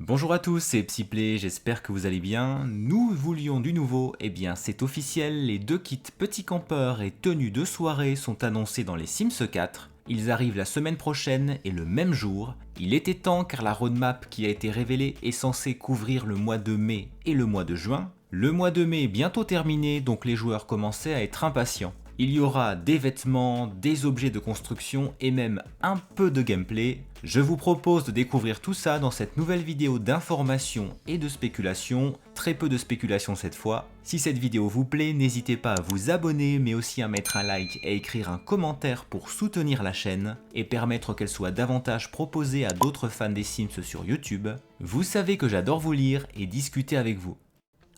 Bonjour à tous, c'est Psyplay, j'espère que vous allez bien. Nous voulions du nouveau, et bien c'est officiel, les deux kits Petit Campeur et Tenue de soirée sont annoncés dans les Sims 4. Ils arrivent la semaine prochaine et le même jour. Il était temps car la roadmap qui a été révélée est censée couvrir le mois de mai et le mois de juin. Le mois de mai est bientôt terminé, donc les joueurs commençaient à être impatients. Il y aura des vêtements, des objets de construction et même un peu de gameplay. Je vous propose de découvrir tout ça dans cette nouvelle vidéo d'information et de spéculation, très peu de spéculation cette fois. Si cette vidéo vous plaît, n'hésitez pas à vous abonner mais aussi à mettre un like et à écrire un commentaire pour soutenir la chaîne et permettre qu'elle soit davantage proposée à d'autres fans des Sims sur YouTube. Vous savez que j'adore vous lire et discuter avec vous.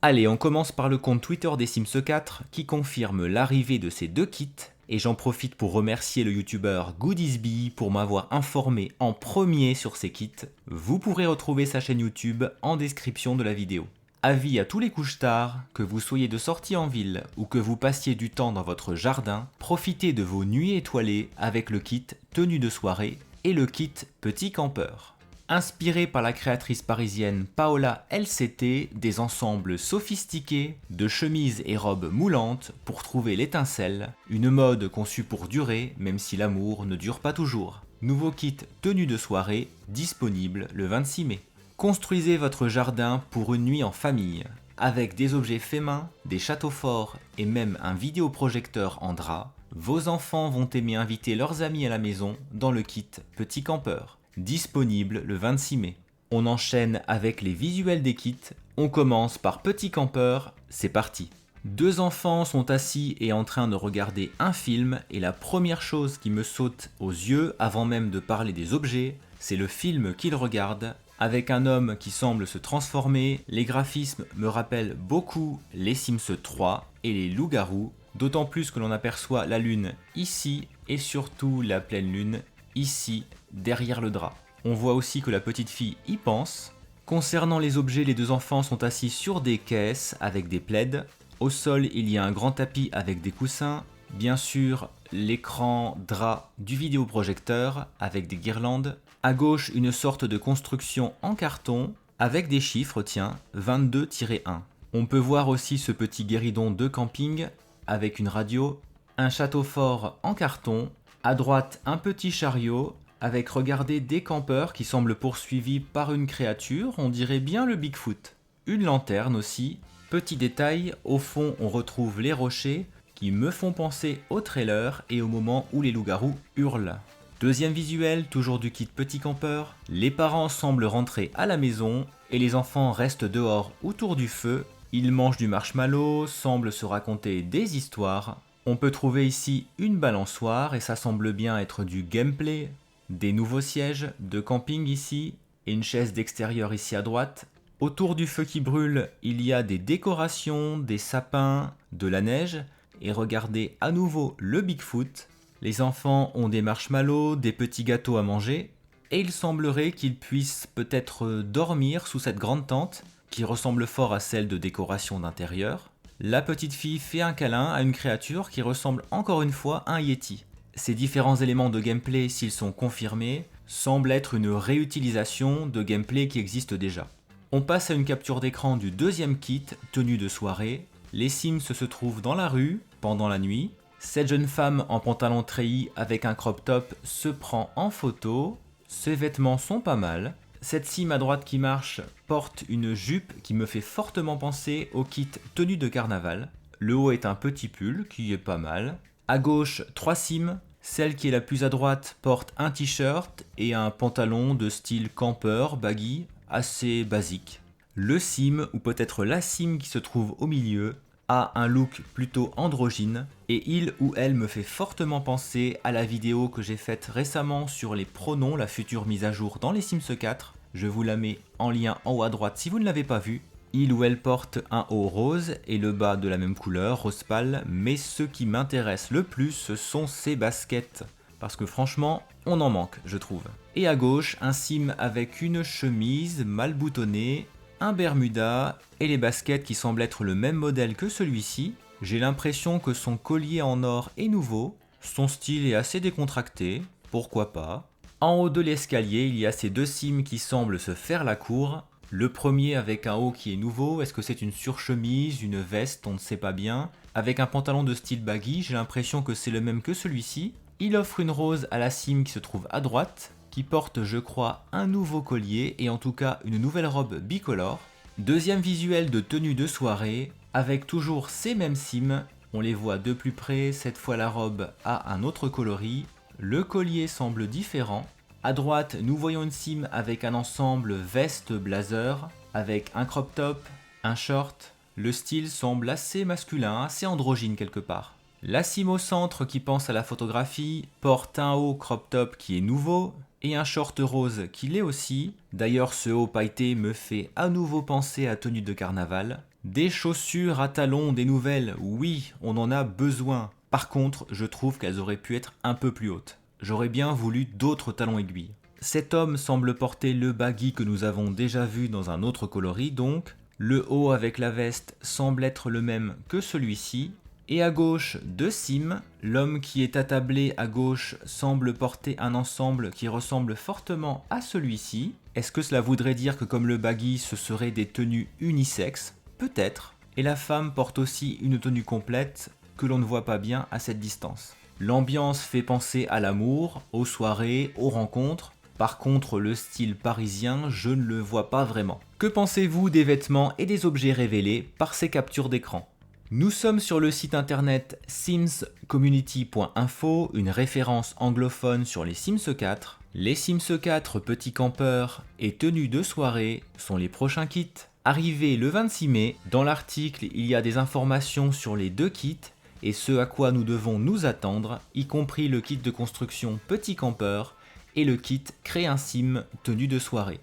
Allez, on commence par le compte Twitter des Sims 4 qui confirme l'arrivée de ces deux kits et j'en profite pour remercier le youtubeur Goodiesbee pour m'avoir informé en premier sur ces kits. Vous pourrez retrouver sa chaîne YouTube en description de la vidéo. Avis à tous les couche-tard, que vous soyez de sortie en ville ou que vous passiez du temps dans votre jardin, profitez de vos nuits étoilées avec le kit Tenue de soirée et le kit Petit Campeur. Inspiré par la créatrice parisienne Paola LCT, des ensembles sophistiqués de chemises et robes moulantes pour trouver l'étincelle, une mode conçue pour durer même si l'amour ne dure pas toujours. Nouveau kit Tenue de soirée, disponible le 26 mai. Construisez votre jardin pour une nuit en famille, avec des objets faits main, des châteaux forts et même un vidéoprojecteur en drap. Vos enfants vont aimer inviter leurs amis à la maison dans le kit Petit Campeur. Disponible le 26 mai. On enchaîne avec les visuels des kits. On commence par Petit Campeur, c'est parti. Deux enfants sont assis et en train de regarder un film et la première chose qui me saute aux yeux avant même de parler des objets, c'est le film qu'ils regardent. Avec un homme qui semble se transformer, les graphismes me rappellent beaucoup les Sims 3 et les loups-garous, d'autant plus que l'on aperçoit la lune ici et surtout la pleine lune ici derrière le drap. On voit aussi que la petite fille y pense. Concernant les objets, les deux enfants sont assis sur des caisses avec des plaids. Au sol, il y a un grand tapis avec des coussins. Bien sûr, l'écran drap du vidéoprojecteur avec des guirlandes. À gauche, une sorte de construction en carton avec des chiffres, tiens, 22-1. On peut voir aussi ce petit guéridon de camping avec une radio, un château fort en carton. À droite, un petit chariot avec, regardez, des campeurs qui semblent poursuivis par une créature, on dirait bien le Bigfoot. Une lanterne aussi. Petit détail, au fond on retrouve les rochers qui me font penser au trailer et au moment où les loups-garous hurlent. Deuxième visuel, toujours du kit Petit Campeur. Les parents semblent rentrer à la maison et les enfants restent dehors autour du feu. Ils mangent du marshmallow, semblent se raconter des histoires. On peut trouver ici une balançoire et ça semble bien être du gameplay. Des nouveaux sièges de camping ici et une chaise d'extérieur ici à droite. Autour du feu qui brûle, il y a des décorations, des sapins, de la neige et regardez à nouveau le Bigfoot. Les enfants ont des marshmallows, des petits gâteaux à manger et il semblerait qu'ils puissent peut-être dormir sous cette grande tente qui ressemble fort à celle de décoration d'intérieur. La petite fille fait un câlin à une créature qui ressemble encore une fois à un Yeti. Ces différents éléments de gameplay, s'ils sont confirmés, semblent être une réutilisation de gameplay qui existe déjà. On passe à une capture d'écran du deuxième kit, Tenue de soirée. Les Sims se trouvent dans la rue, pendant la nuit. Cette jeune femme en pantalon treillis avec un crop top se prend en photo. Ses vêtements sont pas mal. Cette Sim à droite qui marche porte une jupe qui me fait fortement penser au kit Tenue de carnaval. Le haut est un petit pull qui est pas mal. À gauche, 3 Sims. Celle qui est la plus à droite porte un t-shirt et un pantalon de style campeur, baggy, assez basique. Le Sim, ou peut-être la Sim qui se trouve au milieu, a un look plutôt androgyne et il ou elle me fait fortement penser à la vidéo que j'ai faite récemment sur les pronoms, la future mise à jour dans les Sims 4. Je vous la mets en lien en haut à droite si vous ne l'avez pas vue. Il ou elle porte un haut rose et le bas de la même couleur, rose pâle, mais ce qui m'intéresse le plus, ce sont ces baskets. Parce que franchement, on en manque, je trouve. Et à gauche, un Sim avec une chemise mal boutonnée, un bermuda et les baskets qui semblent être le même modèle que celui-ci. J'ai l'impression que son collier en or est nouveau, son style est assez décontracté, pourquoi pas. En haut de l'escalier, il y a ces deux Sims qui semblent se faire la cour. Le premier avec un haut qui est nouveau, est-ce que c'est une surchemise, une veste, on ne sait pas bien. Avec un pantalon de style baggy, j'ai l'impression que c'est le même que celui-ci. Il offre une rose à la cime qui se trouve à droite, qui porte je crois un nouveau collier et en tout cas une nouvelle robe bicolore. Deuxième visuel de tenue de soirée, avec toujours ces mêmes cimes. On les voit de plus près, cette fois la robe a un autre coloris. Le collier semble différent. À droite, nous voyons une cime avec un ensemble veste blazer, avec un crop top, un short. Le style semble assez masculin, assez androgyne quelque part. La cime au centre qui pense à la photographie porte un haut crop top qui est nouveau et un short rose qui l'est aussi. D'ailleurs ce haut pailleté me fait à nouveau penser à tenue de carnaval. Des chaussures à talons, des nouvelles, oui, on en a besoin. Par contre, je trouve qu'elles auraient pu être un peu plus hautes. J'aurais bien voulu d'autres talons aiguilles. Cet homme semble porter le baggy que nous avons déjà vu dans un autre coloris donc. Le haut avec la veste semble être le même que celui-ci. Et à gauche, deux cimes. L'homme qui est attablé à gauche semble porter un ensemble qui ressemble fortement à celui-ci. Est-ce que cela voudrait dire que comme le baggy, ce serait des tenues unisexes? Peut-être. Et la femme porte aussi une tenue complète que l'on ne voit pas bien à cette distance. L'ambiance fait penser à l'amour, aux soirées, aux rencontres. Par contre, le style parisien, je ne le vois pas vraiment. Que pensez-vous des vêtements et des objets révélés par ces captures d'écran? Nous sommes sur le site internet simscommunity.info, une référence anglophone sur les Sims 4. Les Sims 4 petits campeurs et tenues de soirée sont les prochains kits. Arrivé le 26 mai, dans l'article il y a des informations sur les deux kits et ce à quoi nous devons nous attendre, y compris le kit de construction petit campeur et le kit Crée un sim tenue de soirée.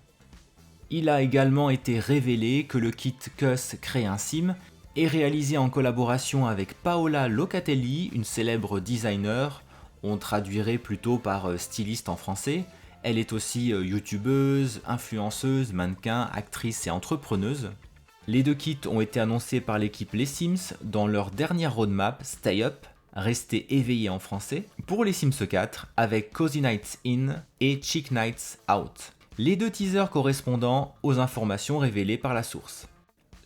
Il a également été révélé que le kit Cuss Crée un sim est réalisé en collaboration avec Paola Locatelli, une célèbre designer, on traduirait plutôt par styliste en français. Elle est aussi youtubeuse, influenceuse, mannequin, actrice et entrepreneuse. Les deux kits ont été annoncés par l'équipe Les Sims dans leur dernière roadmap Stay Up, Restez éveillé en français, pour les Sims 4 avec Cozy Nights In et Chic Nights Out. Les deux teasers correspondant aux informations révélées par la source.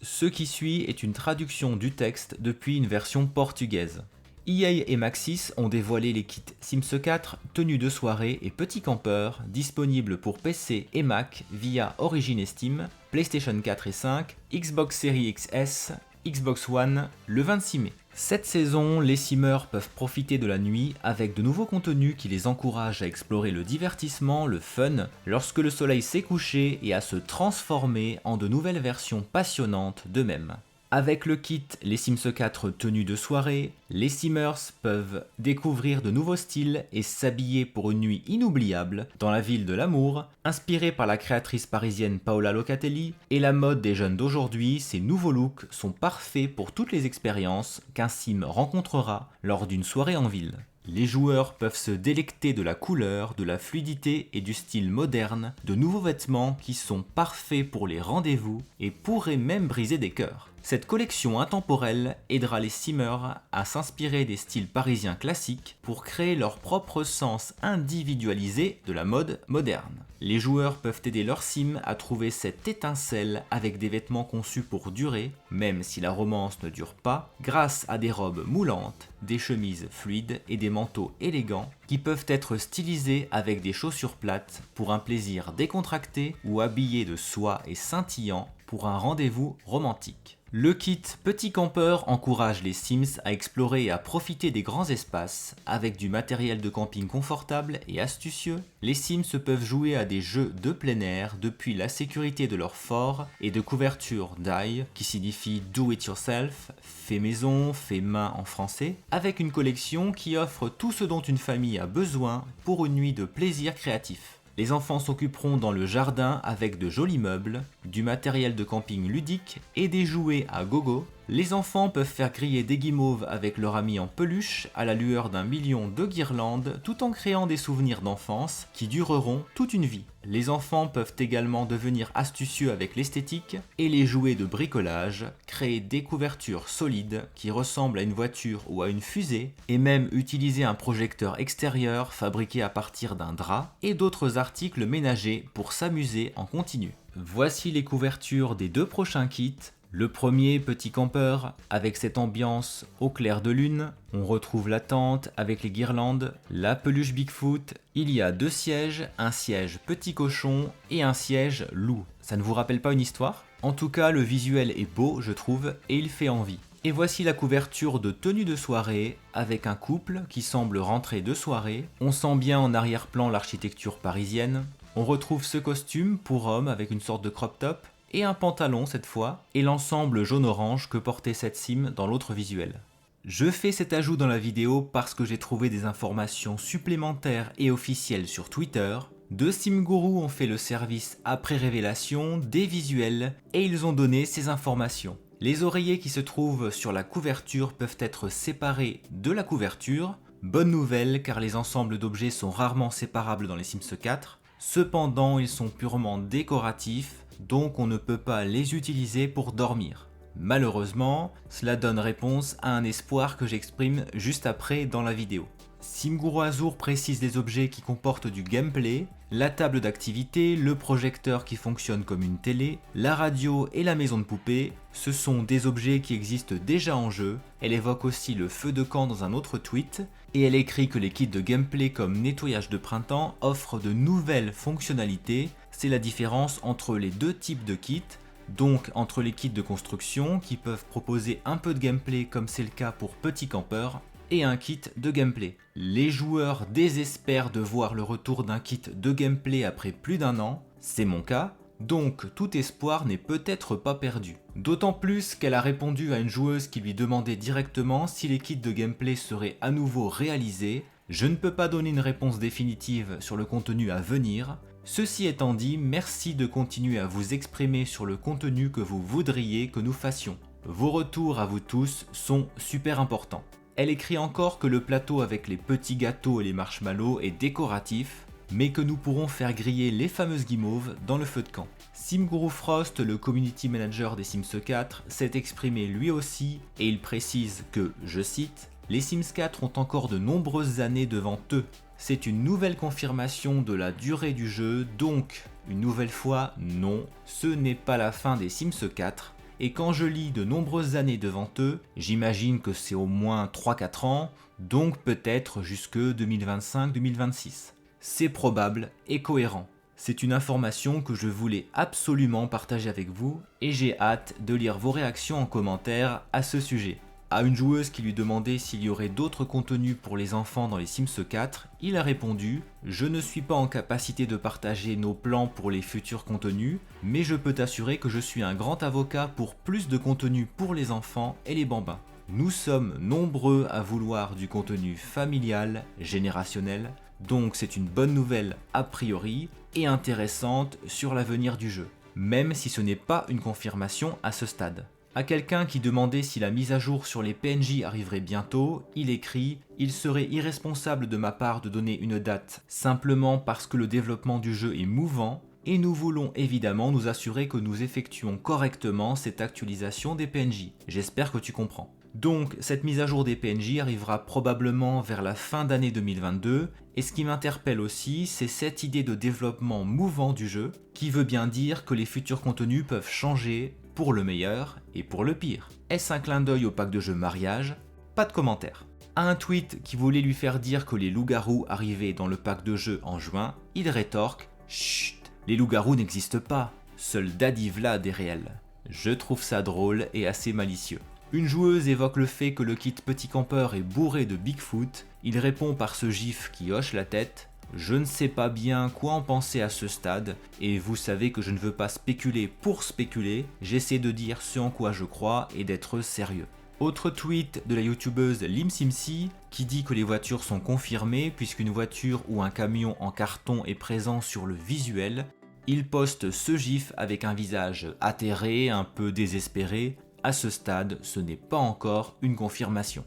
Ce qui suit est une traduction du texte depuis une version portugaise. EA et Maxis ont dévoilé les kits Sims 4, tenues de soirée et petits campeurs, disponibles pour PC et Mac via Origin et Steam, PlayStation 4 et 5, Xbox Series XS, Xbox One le 26 mai. Cette saison, les simmers peuvent profiter de la nuit avec de nouveaux contenus qui les encouragent à explorer le divertissement, le fun, lorsque le soleil s'est couché et à se transformer en de nouvelles versions passionnantes d'eux-mêmes. Avec le kit Les Sims 4 tenues de soirée, les simmers peuvent découvrir de nouveaux styles et s'habiller pour une nuit inoubliable dans la ville de l'amour. Inspiré par la créatrice parisienne Paola Locatelli et la mode des jeunes d'aujourd'hui, ces nouveaux looks sont parfaits pour toutes les expériences qu'un sim rencontrera lors d'une soirée en ville. Les joueurs peuvent se délecter de la couleur, de la fluidité et du style moderne, de nouveaux vêtements qui sont parfaits pour les rendez-vous et pourraient même briser des cœurs. Cette collection intemporelle aidera les simmers à s'inspirer des styles parisiens classiques pour créer leur propre sens individualisé de la mode moderne. Les joueurs peuvent aider leur sim à trouver cette étincelle avec des vêtements conçus pour durer, même si la romance ne dure pas, grâce à des robes moulantes, des chemises fluides et des manteaux élégants qui peuvent être stylisés avec des chaussures plates pour un plaisir décontracté ou habillés de soie et scintillant pour un rendez-vous romantique. Le kit Petit Campeur encourage les Sims à explorer et à profiter des grands espaces. Avec du matériel de camping confortable et astucieux, les Sims peuvent jouer à des jeux de plein air depuis la sécurité de leur fort et de couverture DIY, qui signifie Do It Yourself, fait maison, fait main en français, avec une collection qui offre tout ce dont une famille a besoin pour une nuit de plaisir créatif. Les enfants s'occuperont dans le jardin avec de jolis meubles, du matériel de camping ludique et des jouets à gogo. Les enfants peuvent faire griller des guimauves avec leur ami en peluche à la lueur d'un million de guirlandes tout en créant des souvenirs d'enfance qui dureront toute une vie. Les enfants peuvent également devenir astucieux avec l'esthétique et les jouets de bricolage, créer des couvertures solides qui ressemblent à une voiture ou à une fusée et même utiliser un projecteur extérieur fabriqué à partir d'un drap et d'autres articles ménagers pour s'amuser en continu. Voici les couvertures des 2 prochains kits. Le premier, petit campeur, avec cette ambiance au clair de lune. On retrouve la tente avec les guirlandes, la peluche Bigfoot. Il y a 2 sièges, un siège petit cochon et un siège loup. Ça ne vous rappelle pas une histoire ? En tout cas, le visuel est beau, je trouve, et il fait envie. Et voici la couverture de tenue de soirée, avec un couple qui semble rentrer de soirée. On sent bien en arrière-plan l'architecture parisienne. On retrouve ce costume pour homme avec une sorte de crop top, et un pantalon cette fois, et l'ensemble jaune-orange que portait cette sim dans l'autre visuel. Je fais cet ajout dans la vidéo parce que j'ai trouvé des informations supplémentaires et officielles sur Twitter. 2 SimGuru ont fait le service après révélation des visuels et ils ont donné ces informations. Les oreillers qui se trouvent sur la couverture peuvent être séparés de la couverture. Bonne nouvelle car les ensembles d'objets sont rarement séparables dans les Sims 4. Cependant, ils sont purement décoratifs, donc on ne peut pas les utiliser pour dormir. Malheureusement, cela donne réponse à un espoir que j'exprime juste après dans la vidéo. SimGuru Azur précise les objets qui comportent du gameplay, la table d'activité, le projecteur qui fonctionne comme une télé, la radio et la maison de poupée. Ce sont des objets qui existent déjà en jeu. Elle évoque aussi le feu de camp dans un autre tweet, et elle écrit que les kits de gameplay comme nettoyage de printemps offrent de nouvelles fonctionnalités. C'est la différence entre les 2 types de kits, donc entre les kits de construction qui peuvent proposer un peu de gameplay comme c'est le cas pour Petit Campeur, et un kit de gameplay. Les joueurs désespèrent de voir le retour d'un kit de gameplay après plus d'1 an, c'est mon cas, donc tout espoir n'est peut-être pas perdu. D'autant plus qu'elle a répondu à une joueuse qui lui demandait directement si les kits de gameplay seraient à nouveau réalisés. Je ne peux pas donner une réponse définitive sur le contenu à venir. Ceci étant dit, merci de continuer à vous exprimer sur le contenu que vous voudriez que nous fassions. Vos retours à vous tous sont super importants. Elle écrit encore que le plateau avec les petits gâteaux et les marshmallows est décoratif, mais que nous pourrons faire griller les fameuses guimauves dans le feu de camp. SimGuru Frost, le community manager des Sims 4, s'est exprimé lui aussi et il précise que, je cite, « Les Sims 4 ont encore de nombreuses années devant eux. C'est une nouvelle confirmation de la durée du jeu, donc, une nouvelle fois, non, ce n'est pas la fin des Sims 4. Et quand je lis de nombreuses années devant eux, j'imagine que c'est au moins 3-4 ans, donc peut-être jusque 2025-2026. C'est probable et cohérent. C'est une information que je voulais absolument partager avec vous et j'ai hâte de lire vos réactions en commentaire à ce sujet. À une joueuse qui lui demandait s'il y aurait d'autres contenus pour les enfants dans les Sims 4, il a répondu « Je ne suis pas en capacité de partager nos plans pour les futurs contenus, mais je peux t'assurer que je suis un grand avocat pour plus de contenu pour les enfants et les bambins. Nous sommes nombreux à vouloir du contenu familial, générationnel, donc c'est une bonne nouvelle a priori et intéressante sur l'avenir du jeu, même si ce n'est pas une confirmation à ce stade. » À quelqu'un qui demandait si la mise à jour sur les PNJ arriverait bientôt, il écrit « Il serait irresponsable de ma part de donner une date simplement parce que le développement du jeu est mouvant et nous voulons évidemment nous assurer que nous effectuons correctement cette actualisation des PNJ. J'espère que tu comprends. » Donc cette mise à jour des PNJ arrivera probablement vers la fin d'année 2022 et ce qui m'interpelle aussi c'est cette idée de développement mouvant du jeu qui veut bien dire que les futurs contenus peuvent changer pour le meilleur et pour le pire. Est-ce un clin d'œil au pack de jeu mariage? Pas de commentaire. À un tweet qui voulait lui faire dire que les loups-garous arrivaient dans le pack de jeu en juin, il rétorque « Chut, les loups-garous n'existent pas, seul Daddy Vlad est réel. » Je trouve ça drôle et assez malicieux. Une joueuse évoque le fait que le kit Petit Campeur est bourré de Bigfoot, il répond par ce gif qui hoche la tête. Je ne sais pas bien quoi en penser à ce stade, et vous savez que je ne veux pas spéculer pour spéculer, j'essaie de dire ce en quoi je crois et d'être sérieux. Autre tweet de la youtubeuse LimSimsi qui dit que les voitures sont confirmées puisqu'une voiture ou un camion en carton est présent sur le visuel. Il poste ce gif avec un visage atterré, un peu désespéré. à ce stade, ce n'est pas encore une confirmation.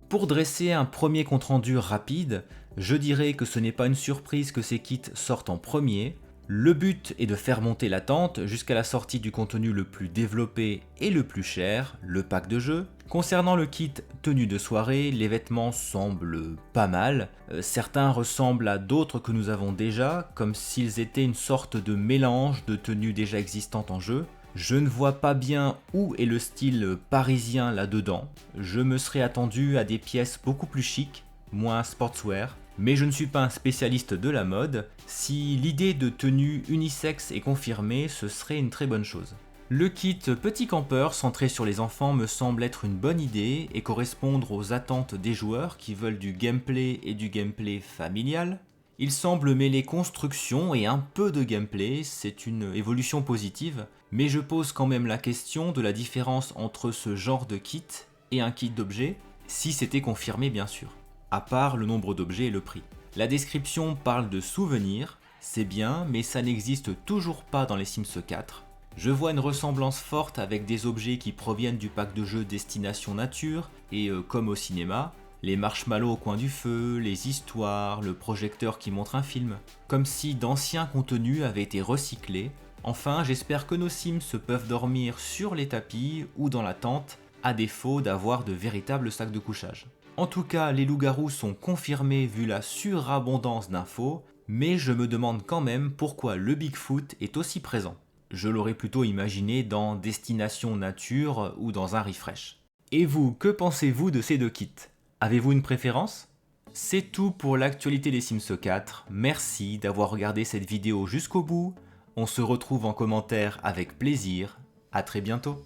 Pour dresser un premier compte-rendu rapide, je dirais que ce n'est pas une surprise que ces kits sortent en premier. Le but est de faire monter l'attente jusqu'à la sortie du contenu le plus développé et le plus cher, le pack de jeu. Concernant le kit tenue de soirée, les vêtements semblent pas mal. Certains ressemblent à d'autres que nous avons déjà, comme s'ils étaient une sorte de mélange de tenues déjà existantes en jeu. Je ne vois pas bien où est le style parisien là-dedans. Je me serais attendu à des pièces beaucoup plus chic, moins sportswear. Mais je ne suis pas un spécialiste de la mode. Si l'idée de tenue unisexe est confirmée, ce serait une très bonne chose. Le kit petit campeur centré sur les enfants me semble être une bonne idée et correspondre aux attentes des joueurs qui veulent du gameplay et du gameplay familial. Il semble mêler construction et un peu de gameplay, c'est une évolution positive, mais je pose quand même la question de la différence entre ce genre de kit et un kit d'objets, si c'était confirmé bien sûr, à part le nombre d'objets et le prix. La description parle de souvenirs, c'est bien, mais ça n'existe toujours pas dans les Sims 4. Je vois une ressemblance forte avec des objets qui proviennent du pack de jeu Destination Nature, et comme au cinéma, les marshmallows au coin du feu, les histoires, le projecteur qui montre un film, comme si d'anciens contenus avaient été recyclés. Enfin, j'espère que nos Sims peuvent dormir sur les tapis ou dans la tente, à défaut d'avoir de véritables sacs de couchage. En tout cas, les loups-garous sont confirmés vu la surabondance d'infos, mais je me demande quand même pourquoi le Bigfoot est aussi présent. Je l'aurais plutôt imaginé dans Destination Nature ou dans un refresh. Et vous, que pensez-vous de ces deux kits ? Avez-vous une préférence ? C'est tout pour l'actualité des Sims 4, merci d'avoir regardé cette vidéo jusqu'au bout, on se retrouve en commentaire avec plaisir, à très bientôt.